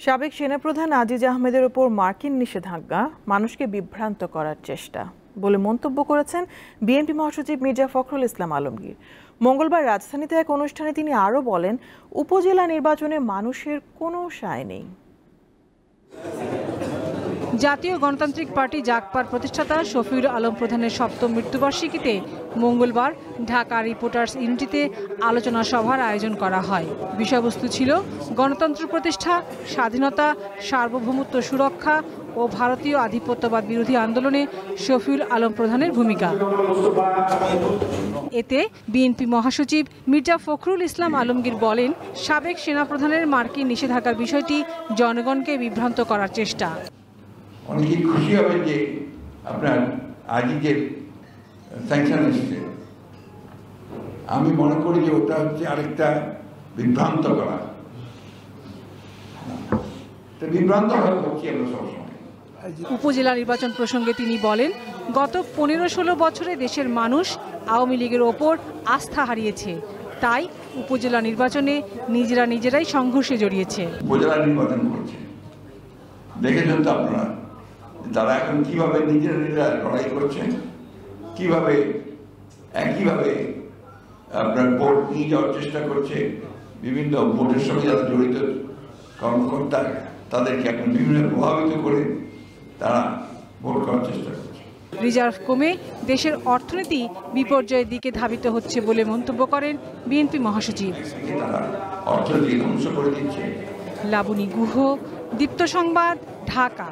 সাবেক সেনাপ্রধান আজিজ আহমেদের ওপর মার্কিন নিষেধাজ্ঞা মানুষকে বিভ্রান্ত করার চেষ্টা বলে মন্তব্য করেছেন বিএনপি মহাসচিব মির্জা ফখরুল ইসলাম আলমগীর। মঙ্গলবার রাজধানীতে এক অনুষ্ঠানে তিনি আরও বলেন, উপজেলা নির্বাচনে মানুষের কোনো সায় নেই। জাতীয় গণতান্ত্রিক পার্টি জাগপার প্রতিষ্ঠাতা শফিউল আলম প্রধানের ৭ম মৃত্যুবার্ষিকীতে মঙ্গলবার ঢাকা রিপোর্টার্স ইউনিটিতে আলোচনা সভার আয়োজন করা হয়। বিষয়বস্তু ছিল গণতন্ত্র প্রতিষ্ঠা, স্বাধীনতা, সার্বভৌমত্ব সুরক্ষা ও ভারতীয় আধিপত্যবাদ বিরোধী আন্দোলনে শফিউল আলম প্রধানের ভূমিকা। এতে বিএনপি মহাসচিব মির্জা ফখরুল ইসলাম আলমগীর বলেন, সাবেক সেনাপ্রধানের মার্কিন নিষেধাজ্ঞার বিষয়টি জনগণকে বিভ্রান্ত করার চেষ্টা। অনেকে খুশি হবে যে আপনার আজিজের স্যাংশন এসছে। আমি মনে করি যে ওটা হচ্ছে আরেকটা বিভ্রান্ত করা। বিভ্রান্ত হচ্ছি আমরা সবসময়। উপজেলা নির্বাচন প্রসঙ্গে তিনি বলেন, গত 15-16 বছরে দেশের মানুষ আওয়ামী লীগের ওপর আস্থা হারিয়েছে, তাই উপজেলা নির্বাচনে নিজেরাই সংঘর্ষে জড়িয়েছে। উপজেলা নির্বাচন করছে, দেখেছেন তো আপনারা তারা এখন কিভাবে নিজেরা লড়াই করছেন, কিভাবে একইভাবে আপনার ভোট নিয়ে যাওয়ার চেষ্টা করছে। বিভিন্ন ভোটের সঙ্গে যারা জড়িত কর্মকর্তা তাদেরকে এখন বিভিন্ন প্রভাবিত করে তারা ভোট করার চেষ্টা করছে। রিজার্ভ কমে দেশের অর্থনীতি বিপর্যয়ের দিকে ধাবিত হচ্ছে বলে মন্তব্য করেন বিএনপি মহাসচিব। তারা অর্থনীতি ধ্বংস করে দিচ্ছে। লাবণী গুহ, দীপ্ত সংবাদ, ঢাকা।